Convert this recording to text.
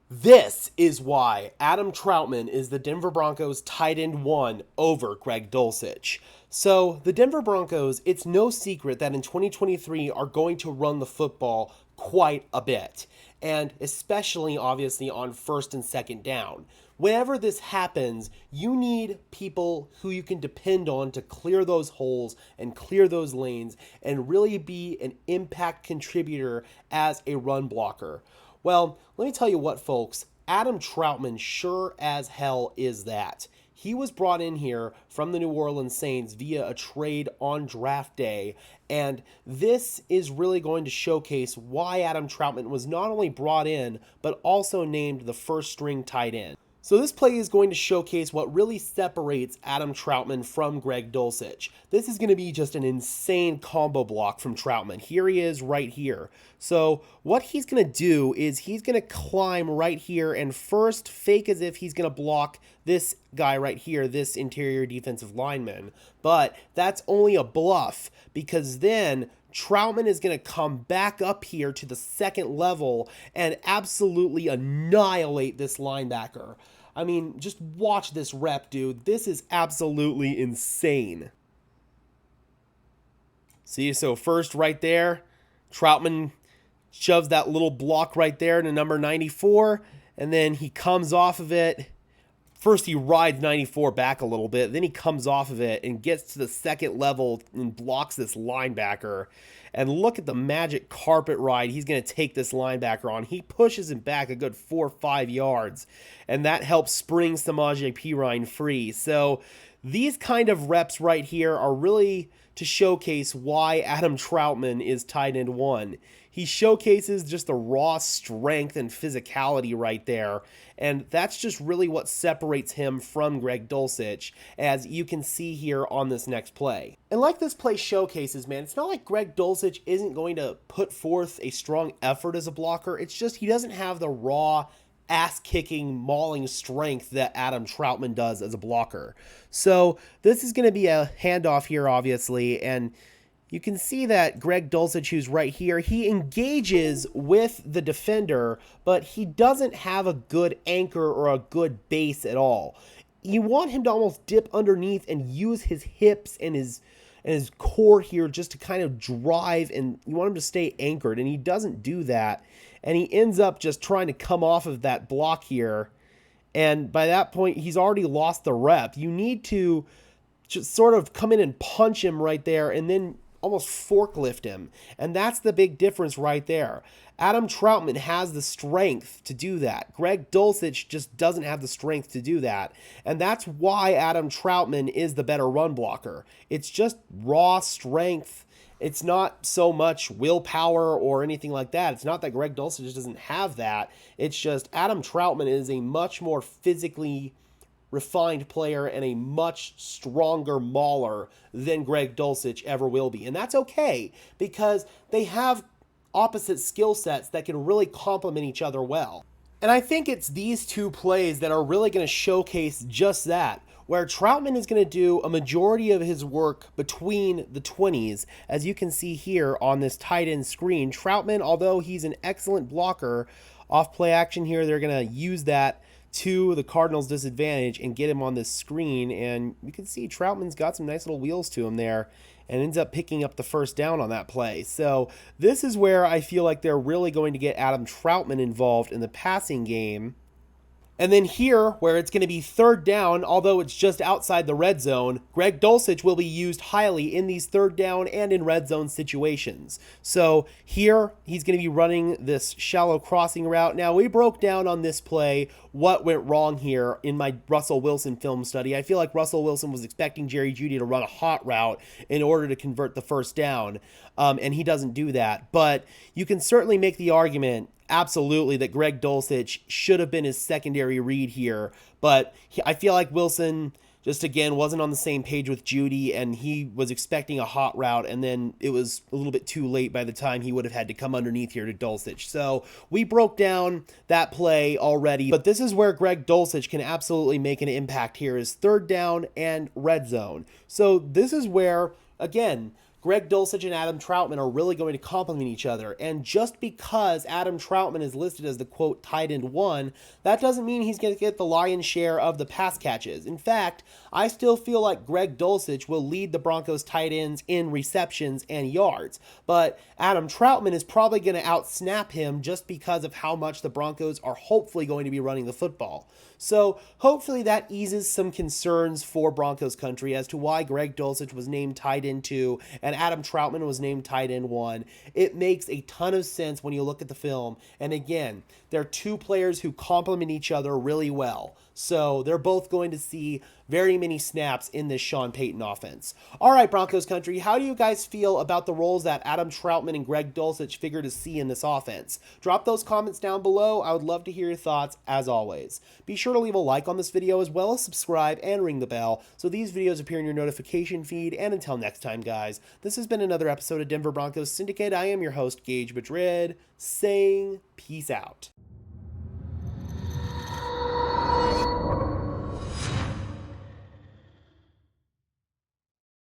This is why Adam Troutman is the Denver Broncos tight end one over Greg Dulcich. So, the Denver Broncos, it's no secret that in 2023 are going to run the football quite a bit, and especially obviously on first and second down. Whenever this happens, you need people who you can depend on to clear those holes and clear those lanes and really be an impact contributor as a run blocker. Well, let me tell you what, folks. Adam Troutman sure as hell is that. He was brought in here from the New Orleans Saints via a trade on draft day, and this is really going to showcase why Adam Troutman was not only brought in, but also named the first string tight end. So this play is going to showcase what really separates Adam Troutman from Greg Dulcich. This is going to be just an insane combo block from Troutman. Here he is right here. So what he's going to do is he's going to climb right here and first fake as if he's going to block this guy right here, this interior defensive lineman. But that's only a bluff because then Troutman is going to come back up here to the second level and absolutely annihilate this linebacker. I mean, just watch this rep, dude. This is absolutely insane. See, so first right there, Troutman shoves that little block right there to number 94, and then he comes off of it. First, he rides 94 back a little bit. Then he comes off of it and gets to the second level and blocks this linebacker. And look at the magic carpet ride he's going to take this linebacker on. He pushes him back a good 4 or 5 yards. And that helps spring Samaje Perine free. So these kind of reps right here are really to showcase why Adam Troutman is tight end one. He showcases just the raw strength and physicality right there. And that's just really what separates him from Greg Dulcich, as you can see here on this next play. And like this play showcases, man, it's not like Greg Dulcich isn't going to put forth a strong effort as a blocker. It's just he doesn't have the raw ass-kicking, mauling strength that Adam Troutman does as a blocker. So this is going to be a handoff here, obviously, and you can see that Greg Dulcich, who's right here, he engages with the defender, but he doesn't have a good anchor or a good base at all. You want him to almost dip underneath and use his hips and his core here just to kind of drive, and you want him to stay anchored, and he doesn't do that. And he ends up just trying to come off of that block here, and by that point, he's already lost the rep. You need to just sort of come in and punch him right there, and then almost forklift him. And that's the big difference right there. Adam Troutman has the strength to do that. Greg Dulcich just doesn't have the strength to do that. And that's why Adam Troutman is the better run blocker. It's just raw strength. It's not so much willpower or anything like that. It's not that Greg Dulcich just doesn't have that. It's just Adam Troutman is a much more physically refined player and a much stronger mauler than Greg Dulcich ever will be. And that's okay because they have opposite skill sets that can really complement each other well. And I think it's these two plays that are really going to showcase just that, where Troutman is going to do a majority of his work between the 20s. As you can see here on this tight end screen, Troutman, although he's an excellent blocker, off play action here, they're going to use that to the Cardinals' disadvantage and get him on this screen. And you can see Troutman's got some nice little wheels to him there and ends up picking up the first down on that play. So this is where I feel like they're really going to get Adam Troutman involved in the passing game. And then here, where it's going to be third down, although it's just outside the red zone, Greg Dulcich will be used highly in these third down and in red zone situations. So here, he's going to be running this shallow crossing route. Now, we broke down on this play what went wrong here in my Russell Wilson film study. I feel like Russell Wilson was expecting Jerry Jeudy to run a hot route in order to convert the first down, and he doesn't do that. But you can certainly make the argument absolutely that Greg Dulcich should have been his secondary read here, but I feel like Wilson just again wasn't on the same page with Jeudy, and he was expecting a hot route, and then it was a little bit too late by the time he would have had to come underneath here to Dulcich. So we broke down that play already, but this is where Greg Dulcich can absolutely make an impact here, is third down and red zone. So this is where, again, Greg Dulcich and Adam Troutman are really going to complement each other. And just because Adam Troutman is listed as the quote tight end one, that doesn't mean he's going to get the lion's share of the pass catches. In fact, I still feel like Greg Dulcich will lead the Broncos tight ends in receptions and yards. But Adam Troutman is probably going to outsnap him just because of how much the Broncos are hopefully going to be running the football. So hopefully that eases some concerns for Broncos country as to why Greg Dulcich was named tight end 2 and Adam Troutman was named tight end 1. It makes a ton of sense when you look at the film. And again, they're two players who complement each other really well. So they're both going to see very many snaps in this Sean Payton offense. All right, Broncos country, how do you guys feel about the roles that Adam Troutman and Greg Dulcich figure to see in this offense? Drop those comments down below. I would love to hear your thoughts as always. Be sure to leave a like on this video as well as subscribe and ring the bell so these videos appear in your notification feed. And until next time, guys, this has been another episode of Denver Broncos Syndicate. I am your host, Gage Madrid, saying peace out.